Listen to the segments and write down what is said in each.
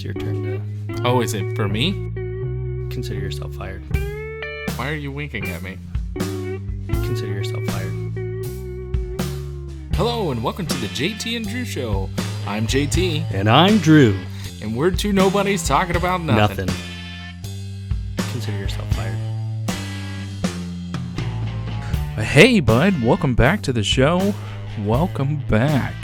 it's your turn to... Oh, is it for me? Consider yourself fired. Why are you winking at me? Consider yourself fired. Hello, and welcome to the JT and Drew Show. I'm JT. And I'm Drew. And we're two nobodies talking about nothing. Consider yourself fired. Hey, bud. Welcome back to the show. Welcome back.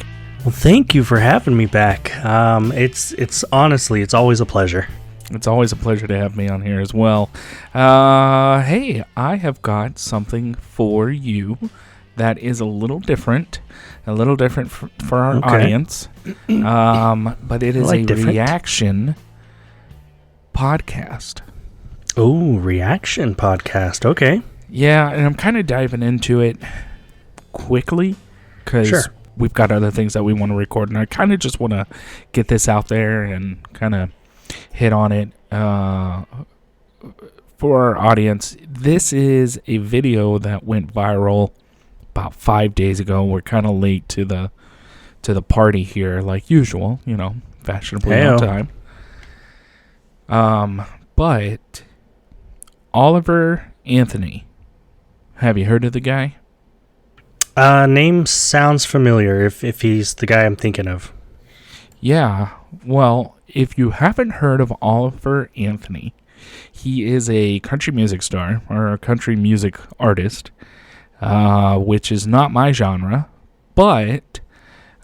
Well, thank you for having me back. It's honestly, it's always a pleasure. It's always a pleasure to have me on here as well. Hey, I have got something for you that is a little different for our audience. But it is reaction podcast. Oh, reaction podcast. Okay. Yeah, and I'm kind of diving into it quickly because we've got other things that we want to record, and I kind of just want to get this out there and kind of hit on it for our audience. This is a video that went viral about 5 days ago. We're kind of late to the party here, like usual, fashionably on time. But Oliver Anthony, have you heard of the guy? Name sounds familiar if he's the guy I'm thinking of. Yeah, well, if you haven't heard of Oliver Anthony, he is a country music star or a country music artist, which is not my genre, but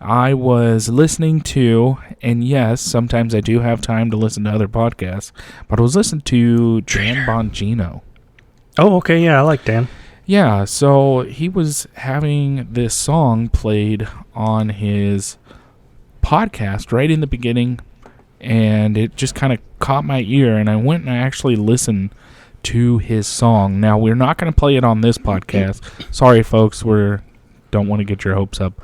I was listening to, and yes, sometimes I do have time to listen to other podcasts, but I was listening to Dan Bongino. Oh, okay, yeah, I like Dan. Yeah, so he was having this song played on his podcast right in the beginning, and it just kind of caught my ear, and I went and I actually listened to his song. Now, we're not going to play it on this podcast. Sorry, folks, don't want to get your hopes up,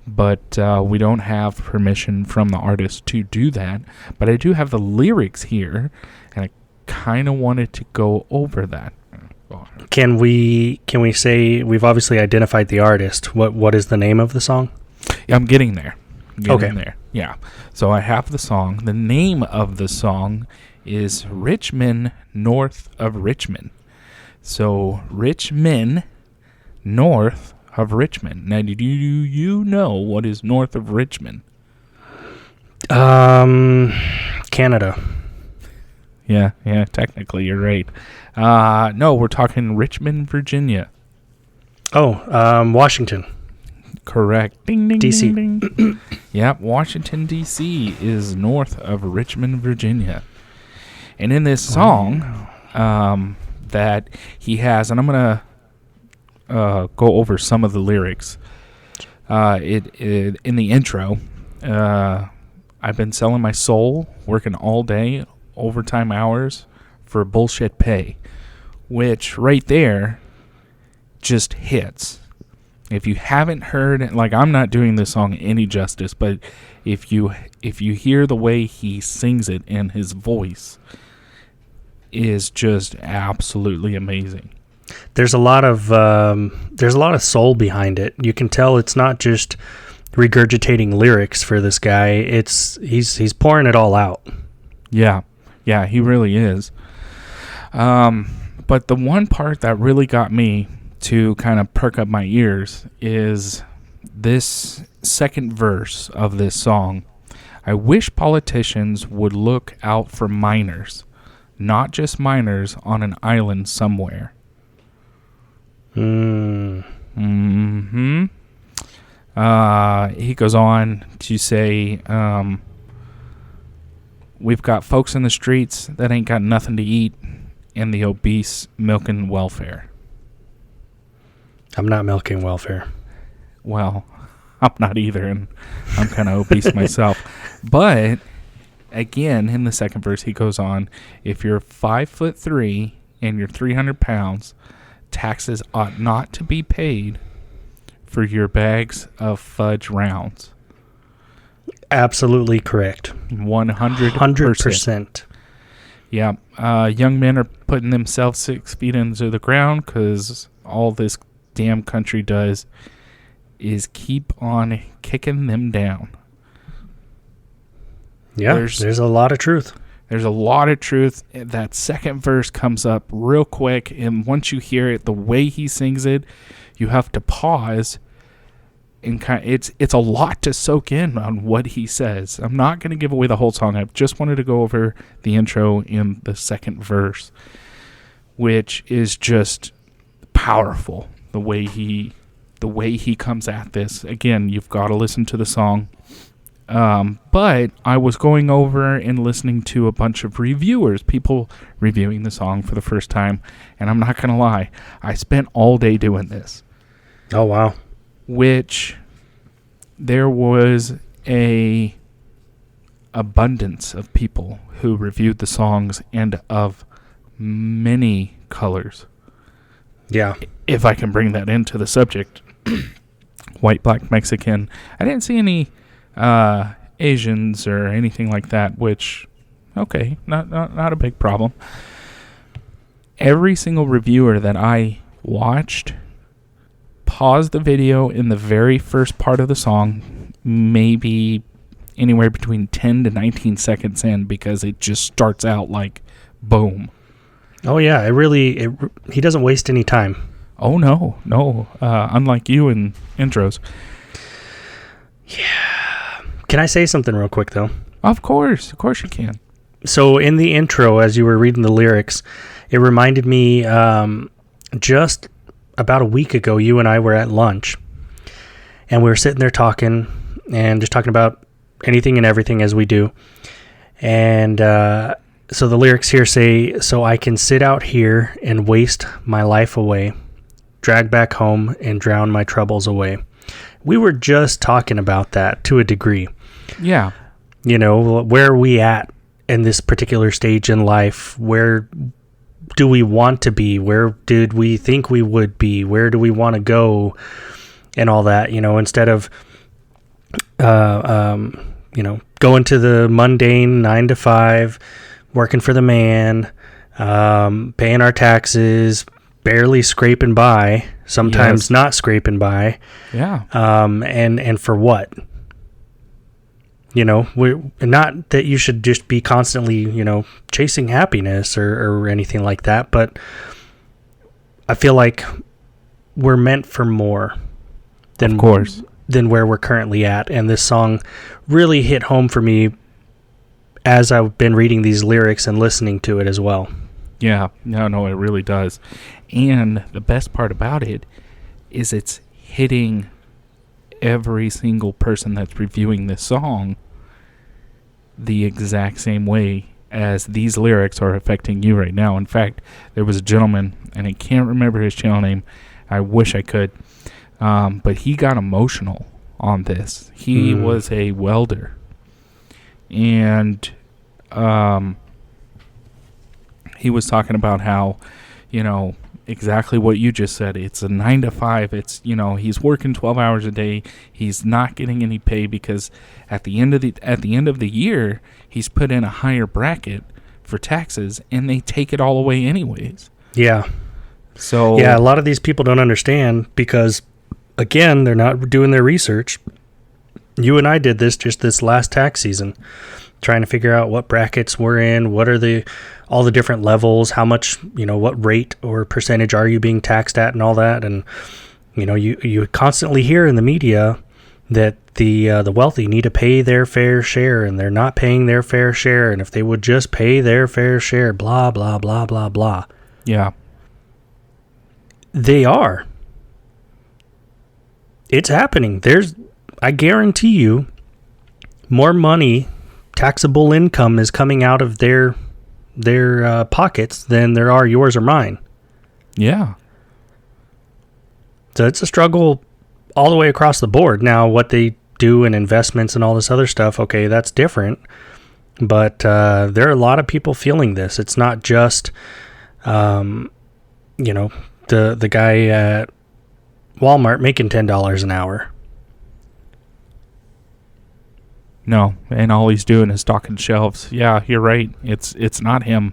but we don't have permission from the artist to do that, but I do have the lyrics here, and I kind of wanted to go over that. Can we say we've obviously identified the artist? What is the name of the song? Yeah, I'm getting there. Okay. There. Yeah. So I have the song. The name of the song is Richmond, North of Richmond. So Richmond, North of Richmond. Now, do you know what is north of Richmond? Canada. Yeah, technically you're right. No, we're talking Richmond, Virginia. Oh, Washington. Correct. Ding, ding, D.C. Ding, ding. Yep, Washington, D.C. is north of Richmond, Virginia. And in this song that he has, and I'm going to go over some of the lyrics. In the intro, I've been selling my soul, working all day, overtime hours for bullshit pay, which right there just hits. If you haven't heard, like, I'm not doing this song any justice, but if you hear the way he sings it, and his voice is just absolutely amazing. There's a lot of soul behind it. You can tell it's not just regurgitating lyrics for this guy. He's pouring it all out. Yeah, he really is. But the one part that really got me to kind of perk up my ears is this second verse of this song. I wish politicians would look out for minors, not just minors on an island somewhere. He goes on to say, we've got folks in the streets that ain't got nothing to eat, and the obese milking welfare. I'm not milking welfare. Well, I'm not either, and I'm kind of obese myself. But, again, in the second verse, he goes on, if you're 5'3" and you're 300 pounds, taxes ought not to be paid for your bags of fudge rounds. Absolutely correct. 100%. Yeah. Young men are putting themselves 6 feet into the ground because all this damn country does is keep on kicking them down. Yeah, there's a lot of truth. There's a lot of truth. That second verse comes up real quick, and once you hear it, the way he sings it, you have to pause. And it's a lot to soak in on what he says. I'm not going to give away the whole song. I just wanted to go over the intro in the second verse, which is just powerful. The way he comes at this. Again, you've got to listen to the song. But I was going over and listening to a bunch of reviewers, people reviewing the song for the first time, and I'm not going to lie, I spent all day doing this. Oh, wow. Which there was a abundance of people who reviewed the songs and of many colors. Yeah. If I can bring that into the subject. White, black, Mexican. I didn't see any Asians or anything like that, which, okay, not a big problem. Every single reviewer that I watched paused the video in the very first part of the song, maybe anywhere between 10 to 19 seconds in, because it just starts out like boom. Oh yeah, he doesn't waste any time. Oh no. Unlike you in intros. Yeah. Can I say something real quick, though? Of course you can. So in the intro, as you were reading the lyrics, it reminded me just about a week ago, you and I were at lunch, and we were sitting there talking and just talking about anything and everything as we do. And so the lyrics here say, "So I can sit out here and waste my life away, drag back home and drown my troubles away." We were just talking about that to a degree. Yeah. You know, where are we at in this particular stage in life? Where do we want to be? Where did we think we would be? Where do we want to go? And all that, you know, instead of, going to the mundane 9 to 5, working for the man, paying our taxes, barely scraping by, sometimes not scraping by. Yeah. And for what? You know, not that you should just be constantly, you know, chasing happiness or anything like that, but I feel like we're meant for more than where we're currently at. And this song really hit home for me as I've been reading these lyrics and listening to it as well. Yeah, no, it really does. And the best part about it is it's hitting every single person that's reviewing this song the exact same way as these lyrics are affecting you right now. In fact, there was a gentleman, and I can't remember his channel name. I wish I could. But he got emotional on this. He was a welder. And he was talking about how, you know, exactly what you just said. It's a 9 to 5. It's, you know, he's working 12 hours a day. He's not getting any pay because at the end of the year, he's put in a higher bracket for taxes, and they take it all away anyways. Yeah. So yeah, a lot of these people don't understand because, again, they're not doing their research. You and I did this just this last tax season, trying to figure out what brackets we're in, what are all the different levels, how much, you know, what rate or percentage are you being taxed at and all that. And, you know, you constantly hear in the media that the wealthy need to pay their fair share, and they're not paying their fair share. And if they would just pay their fair share, blah, blah, blah, blah, blah. Yeah. They are. It's happening. I guarantee you, more money, taxable income is coming out of their pockets than there are yours or mine. Yeah. So it's a struggle all the way across the board. Now, what they do in investments and all this other stuff, okay, that's different. But there are a lot of people feeling this. It's not just, the guy at Walmart making $10 an hour. No, and all he's doing is stocking shelves. Yeah, you're right. It's not him.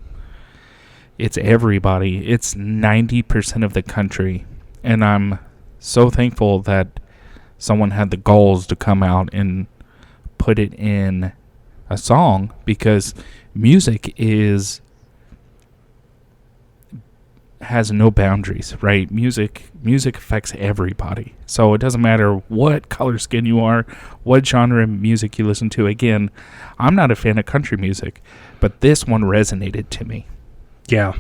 It's everybody. It's 90% of the country. And I'm so thankful that someone had the goals to come out and put it in a song, because music has no boundaries, right? Music affects everybody. So it doesn't matter what color skin you are, what genre of music you listen to. Again, I'm not a fan of country music, but this one resonated to me. Yeah.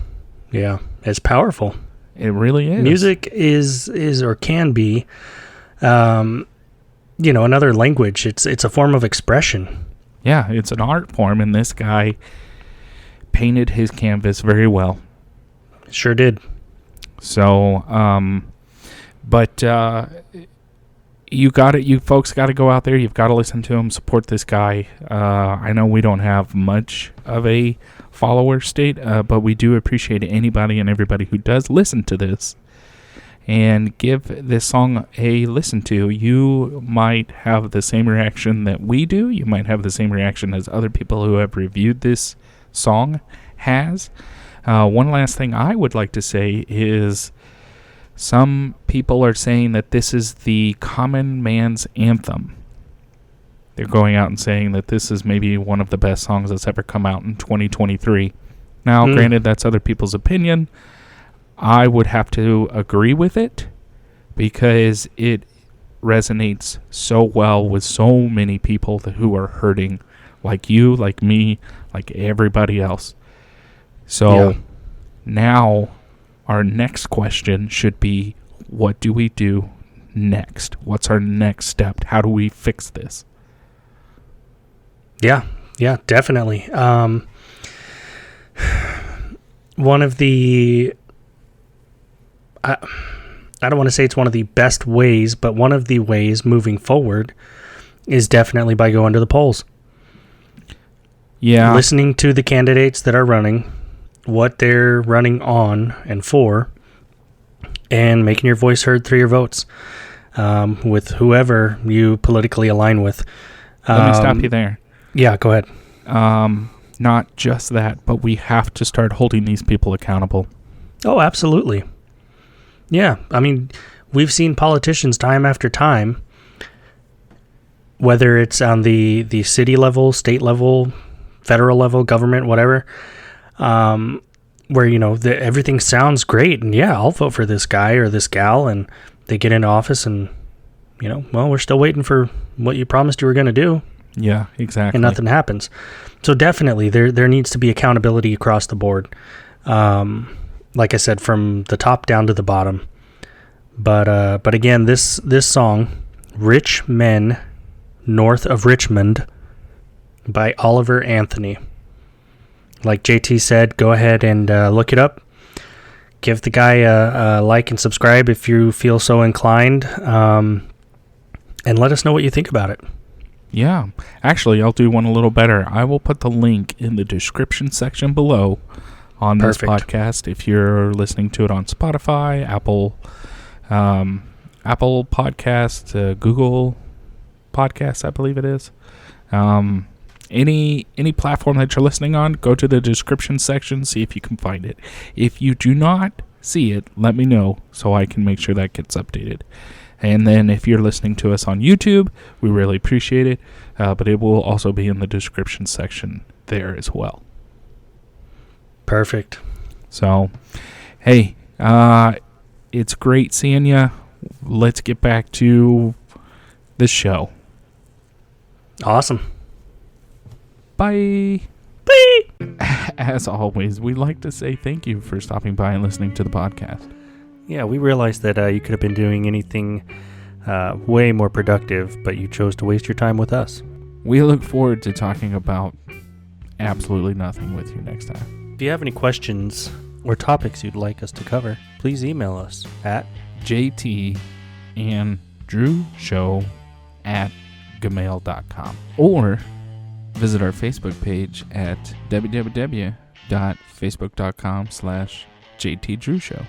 It's powerful. It really is. Music is or can be, another language. It's a form of expression. Yeah, it's an art form, and this guy painted his canvas very well. Sure did. So, but you folks got to go out there. You've got to listen to him, support this guy. I know we don't have much of a follower state, but we do appreciate anybody and everybody who does listen to this and give this song a listen to. You might have the same reaction that we do. You might have the same reaction as other people who have reviewed this song has. One last thing I would like to say is some people are saying that this is the common man's anthem. They're going out and saying that this is maybe one of the best songs that's ever come out in 2023. Now, granted, that's other people's opinion. I would have to agree with it because it resonates so well with so many people who are hurting, like you, like me, like everybody else. So now our next question should be, what do we do next? What's our next step? How do we fix this? Yeah, definitely. One of the, I don't want to say it's one of the best ways, but one of the ways moving forward is definitely by going to the polls. Yeah. Listening to the candidates that are running, what they're running on and for, and making your voice heard through your votes with whoever you politically align with. Let me stop you there. Yeah, go ahead. Not just that, but we have to start holding these people accountable. Oh, absolutely. Yeah, I mean, we've seen politicians time after time, whether it's on the city level, state level, federal level, government, whatever, where, everything sounds great, and yeah, I'll vote for this guy or this gal, and they get into office and, we're still waiting for what you promised you were going to do. Yeah, exactly. And nothing happens. So definitely there needs to be accountability across the board. Like I said, from the top down to the bottom. But again, this song, Rich Men North of Richmond by Oliver Anthony. Like JT said, go ahead and look it up. Give the guy a like and subscribe if you feel so inclined. And let us know what you think about it. Yeah. Actually, I'll do one a little better. I will put the link in the description section below on this podcast. If you're listening to it on Spotify, Apple Podcasts, Google Podcasts, I believe it is. Any platform that you're listening on, go to the description section, see if you can find it. If you do not see it, let me know so I can make sure that gets updated. And then if you're listening to us on YouTube, we really appreciate it. But it will also be in the description section there as well. Perfect. So, hey, it's great seeing you. Let's get back to the show. Awesome. Bye. Bye. As always, we'd like to say thank you for stopping by and listening to the podcast. Yeah, we realized that you could have been doing anything way more productive, but you chose to waste your time with us. We look forward to talking about absolutely nothing with you next time. If you have any questions or topics you'd like us to cover, please email us at jtandrewshow@gmail.com or visit our Facebook page at www.facebook.com/jtdrewshow.